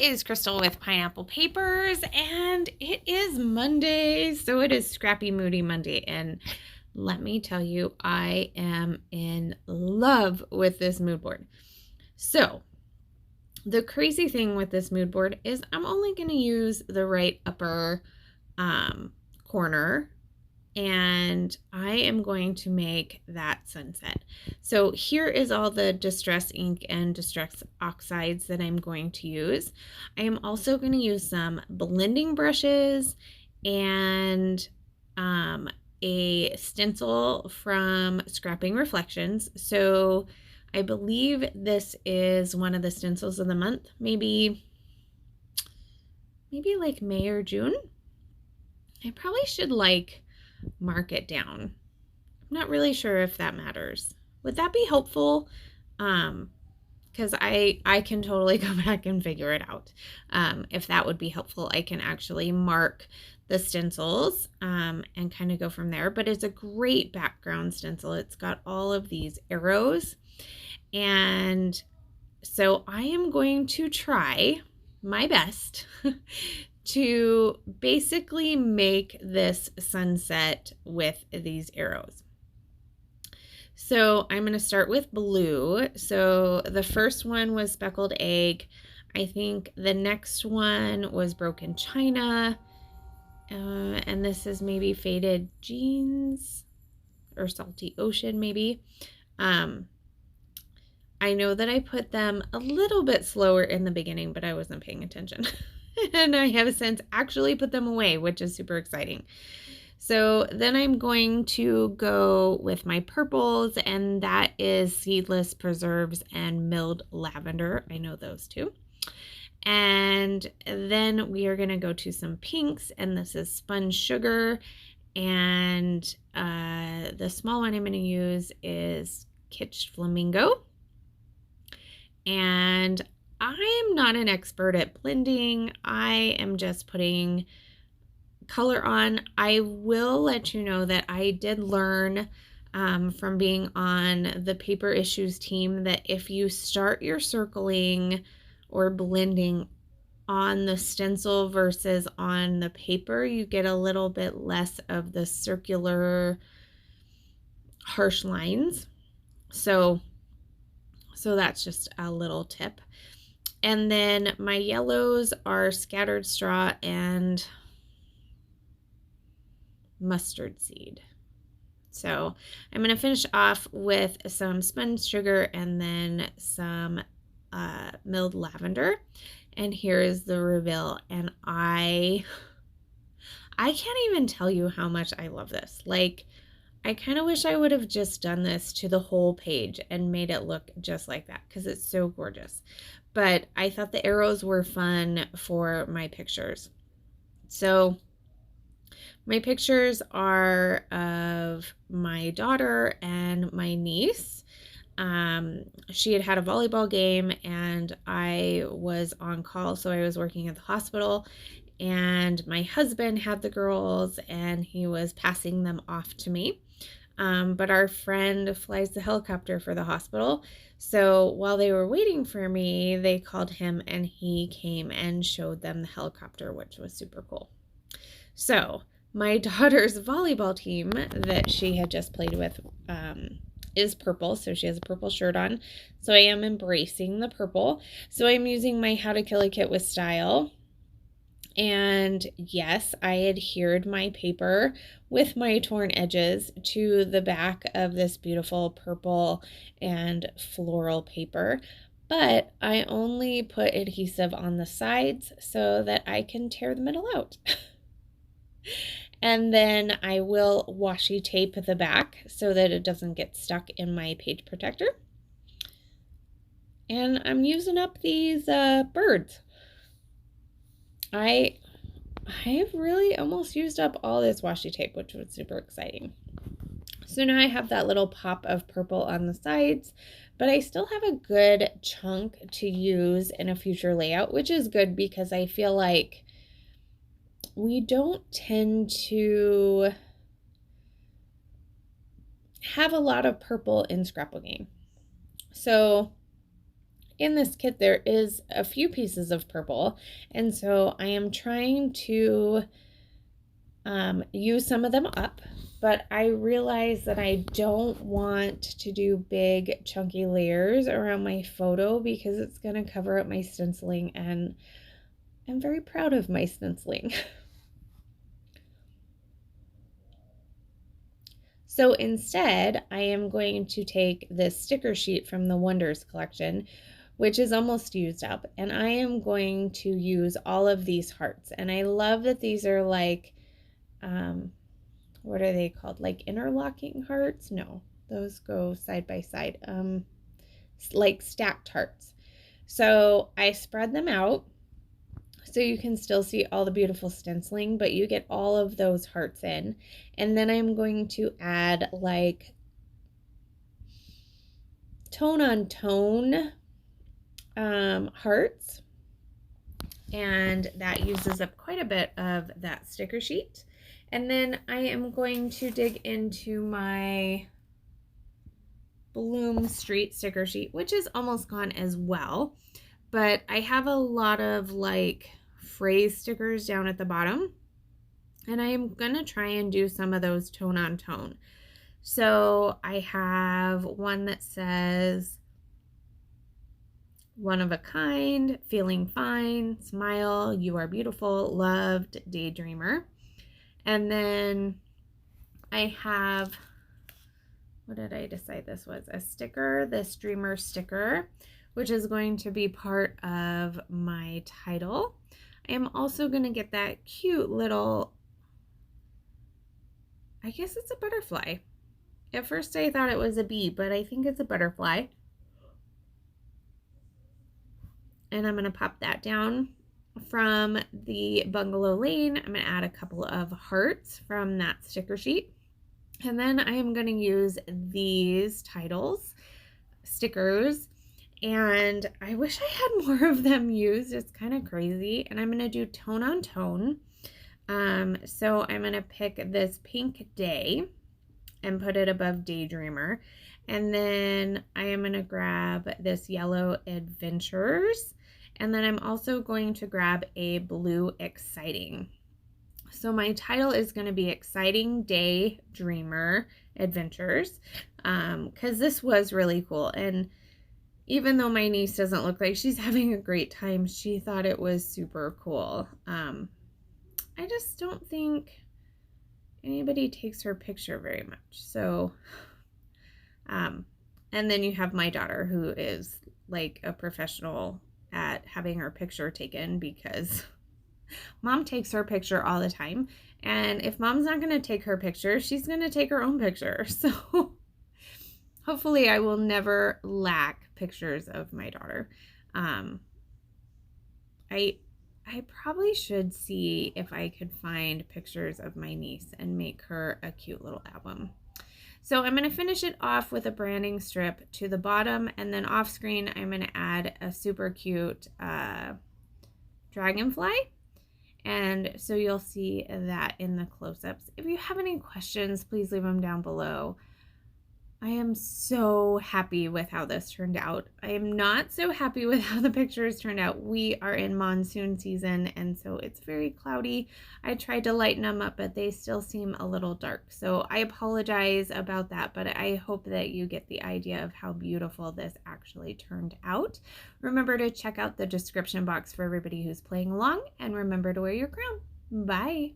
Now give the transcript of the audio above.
is Crystal with Pineapple Papers, and it is Monday, so it is Scrappy Moody Monday, and let me tell you, I am in love with this mood board. So, the crazy thing with this mood board is I'm only going to use the right upper corner, and I am going to make that sunset. So here is all the distress ink and distress oxides that I'm going to use. I am also going to use some blending brushes and a stencil from Scrapping Reflections. So I believe this is one of the stencils of the month, maybe like May or June. I probably should mark it down. I'm not really sure if that matters. Would that be helpful? Because I can totally go back and figure it out. If that would be helpful, I can actually mark the stencils and kind of go from there. But it's a great background stencil. It's got all of these arrows. And so I am going to try my best to basically make this sunset with these arrows. So I'm going to start with blue. So the first one was speckled egg. I think the next one was broken china. And this is maybe faded jeans or salty ocean maybe. I know that I put them a little bit slower in the beginning, but I wasn't paying attention. And I have since actually put them away, which is super exciting. So then I'm going to go with my purples, and that is seedless preserves and milled lavender. I know those two. And then we are going to go to some pinks, and this is spun sugar. And the small one I'm going to use is Kitsch Flamingo. And I am not an expert at blending. I am just putting color on. I will let you know that I did learn from being on the paper issues team that if you start your circling or blending on the stencil versus on the paper, you get a little bit less of the circular harsh lines. So that's just a little tip. And then my yellows are scattered straw and mustard seed. So I'm going to finish off with some spun sugar and then some milled lavender. And here is the reveal. And I can't even tell you how much I love this. I kind of wish I would have just done this to the whole page and made it look just like that because it's so gorgeous. But I thought the arrows were fun for my pictures. So my pictures are of my daughter and my niece. She had a volleyball game and I was on call, so I was working at the hospital. And my husband had the girls and he was passing them off to me. But our friend flies the helicopter for the hospital. So while they were waiting for me, they called him and he came and showed them the helicopter, which was super cool. So my daughter's volleyball team that she had just played with is purple. So she has a purple shirt on. So I am embracing the purple. So I'm using my How to Kill a Kit with Style. And yes, I adhered my paper with my torn edges to the back of this beautiful purple and floral paper, but I only put adhesive on the sides so that I can tear the middle out. And then I will washi tape the back so that it doesn't get stuck in my page protector. And I'm using up these birds. I've really almost used up all this washi tape, which was super exciting. So now I have that little pop of purple on the sides, but I still have a good chunk to use in a future layout, which is good because I feel like we don't tend to have a lot of purple in scrapbooking. So in this kit there is a few pieces of purple, and so I am trying to use some of them up, but I realize that I don't want to do big chunky layers around my photo because it's going to cover up my stenciling, and I'm very proud of my stenciling. So instead, I am going to take this sticker sheet from the Wonders collection, which is almost used up, and I am going to use all of these hearts. And I love that these are like, what are they called? Like interlocking hearts? No, those go side by side. Like stacked hearts. So I spread them out so you can still see all the beautiful stenciling, but you get all of those hearts in. And then I'm going to add like tone on tone hearts, and that uses up quite a bit of that sticker sheet. And then I am going to dig into my Bloom Street sticker sheet, which is almost gone as well, but I have a lot of like phrase stickers down at the bottom, and I am gonna try and do some of those tone on tone. So I have one that says one of a kind, feeling fine, smile, you are beautiful, loved, daydreamer. And then I have, what did I decide this was? A sticker, this dreamer sticker, which is going to be part of my title. I am also going to get that cute little, I guess it's a butterfly. At first I thought it was a bee, but I think it's a butterfly. And I'm going to pop that down from the Bungalow Lane. I'm going to add a couple of hearts from that sticker sheet. And then I am going to use these titles, stickers, and I wish I had more of them used. It's kind of crazy. And I'm going to do tone on tone. So I'm going to pick this Pink Day and put it above Daydreamer. And then I am going to grab this yellow Adventures. And then I'm also going to grab a blue Exciting. So my title is going to be Exciting Daydreamer Adventures, because this was really cool. And even though my niece doesn't look like she's having a great time, she thought it was super cool. I just don't think anybody takes her picture very much. So, and then you have my daughter, who is like a professional at having her picture taken, because Mom takes her picture all the time, and if Mom's not going to take her picture, she's going to take her own picture. So hopefully I will never lack pictures of my daughter. I probably should see if I could find pictures of my niece and make her a cute little album. So I'm going to finish it off with a branding strip to the bottom, and then off screen I'm going to add a super cute dragonfly. And so you'll see that in the close-ups. If you have any questions, please leave them down below. I am so happy with how this turned out. I am not so happy with how the pictures turned out. We are in monsoon season, and so it's very cloudy. I tried to lighten them up, but they still seem a little dark. So I apologize about that, but I hope that you get the idea of how beautiful this actually turned out. Remember to check out the description box for everybody who's playing along, and remember to wear your crown. Bye.